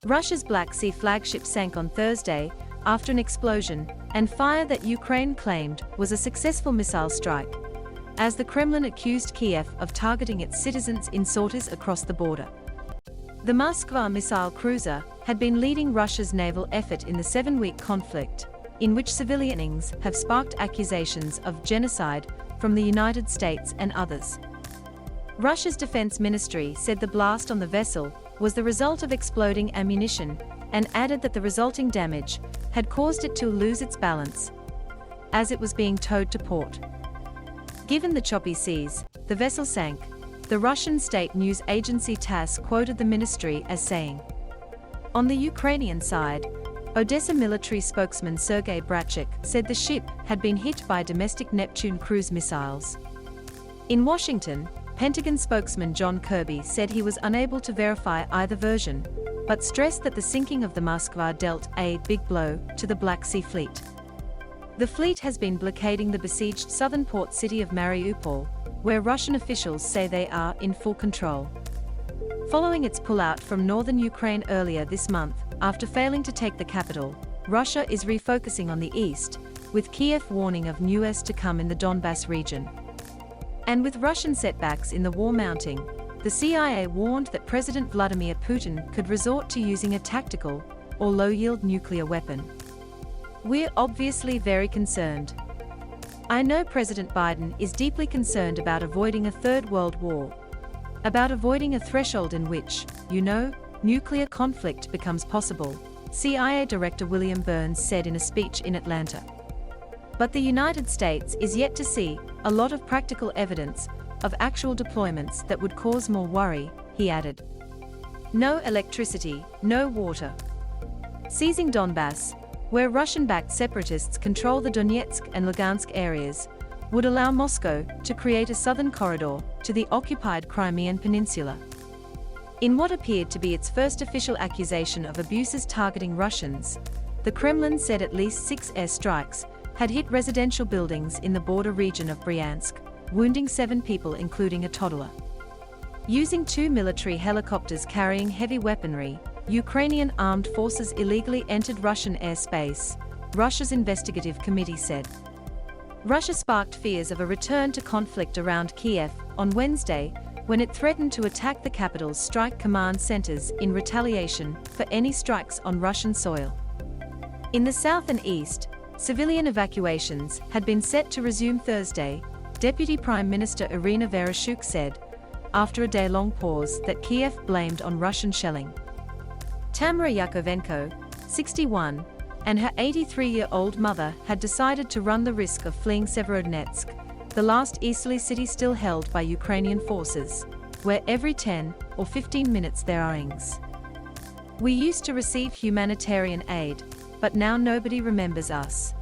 Russia's Black Sea flagship sank on Thursday after an explosion and fire that Ukraine claimed was a successful missile strike, as the Kremlin accused Kyiv of targeting its citizens in sorties across the border. The Moskva missile cruiser had been leading Russia's naval effort in the 7-week conflict, in which civilians have sparked accusations of genocide from the United States and others. Russia's defense ministry said the blast on the vessel was the result of exploding ammunition and added that the resulting damage had caused it to lose its balance as it was being towed to port. Given the choppy seas, the vessel sank. The Russian state news agency TASS quoted the ministry as saying. On the Ukrainian side, Odessa military spokesman Sergei Bratchik said the ship had been hit by domestic Neptune cruise missiles. In Washington, Pentagon spokesman John Kirby said he was unable to verify either version, but stressed that the sinking of the Moskva dealt a big blow to the Black Sea Fleet. The fleet has been blockading the besieged southern port city of Mariupol, where Russian officials say they are in full control. Following its pullout from northern Ukraine earlier this month, after failing to take the capital, Russia is refocusing on the east, with Kyiv warning of news to come in the Donbass region. And with Russian setbacks in the war mounting, the CIA warned that President Vladimir Putin could resort to using a tactical or low-yield nuclear weapon. We're obviously very concerned. I know President Biden is deeply concerned about avoiding a third world war, about avoiding a threshold in which, nuclear conflict becomes possible, CIA Director William Burns said in a speech in Atlanta. But the United States is yet to see a lot of practical evidence of actual deployments that would cause more worry, he added. No electricity, no water. Seizing Donbass, where Russian-backed separatists control the Donetsk and Lugansk areas, would allow Moscow to create a southern corridor to the occupied Crimean Peninsula. In what appeared to be its first official accusation of abuses targeting Russians, the Kremlin said at least 6 airstrikes had hit residential buildings in the border region of Bryansk, wounding 7 people including a toddler. Using 2 military helicopters carrying heavy weaponry, Ukrainian armed forces illegally entered Russian airspace, Russia's investigative committee said. Russia sparked fears of a return to conflict around Kyiv on Wednesday when it threatened to attack the capital's strike command centers in retaliation for any strikes on Russian soil. In the south and east, civilian evacuations had been set to resume Thursday, Deputy Prime Minister Irina Vereshchuk said, after a day-long pause that Kyiv blamed on Russian shelling. Tamara Yakovenko, 61, and her 83-year-old mother had decided to run the risk of fleeing Severodonetsk, the last easterly city still held by Ukrainian forces, where every 10 or 15 minutes there are ings. We used to receive humanitarian aid, but now nobody remembers us.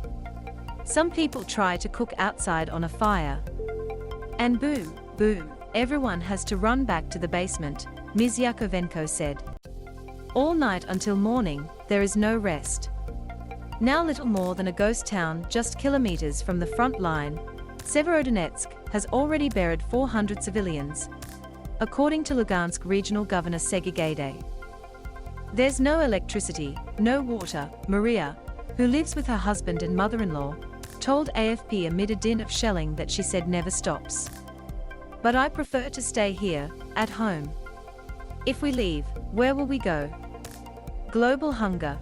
Some people try to cook outside on a fire. And boom, boom, everyone has to run back to the basement, Ms. Yakovenko said. All night until morning, there is no rest. Now little more than a ghost town just kilometers from the front line, Severodonetsk has already buried 400 civilians, according to Lugansk Regional Governor Sergei Gaiday. There's no electricity, no water, Maria, who lives with her husband and mother-in-law, told AFP amid a din of shelling that she said never stops. But I prefer to stay here, at home. If we leave, where will we go? Global hunger.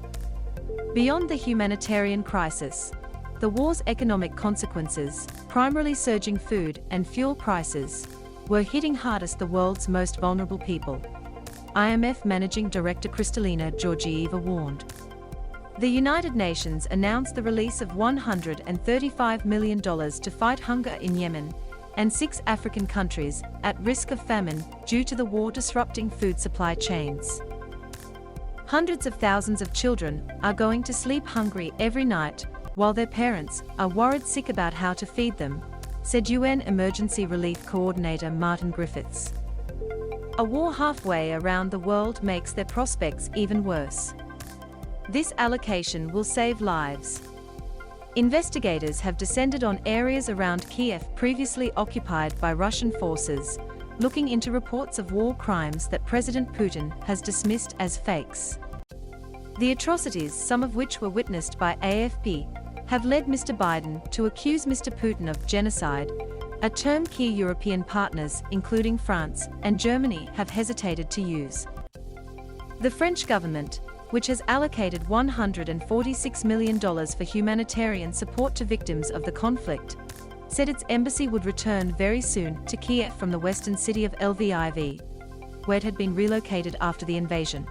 Beyond the humanitarian crisis, the war's economic consequences, primarily surging food and fuel prices, were hitting hardest the world's most vulnerable people. IMF Managing Director Kristalina Georgieva warned. The United Nations announced the release of $135 million to fight hunger in Yemen and 6 African countries at risk of famine due to the war disrupting food supply chains. Hundreds of thousands of children are going to sleep hungry every night, while their parents are worried sick about how to feed them, said UN Emergency Relief Coordinator Martin Griffiths. A war halfway around the world makes their prospects even worse. This allocation will save lives. Investigators have descended on areas around Kyiv previously occupied by Russian forces, looking into reports of war crimes that President Putin has dismissed as fakes. The atrocities, some of which were witnessed by AFP, have led Mr. Biden to accuse Mr. Putin of genocide, a term key European partners, including France and Germany, have hesitated to use. The French government, which has allocated $146 million for humanitarian support to victims of the conflict, said its embassy would return very soon to Kyiv from the western city of Lviv, where it had been relocated after the invasion.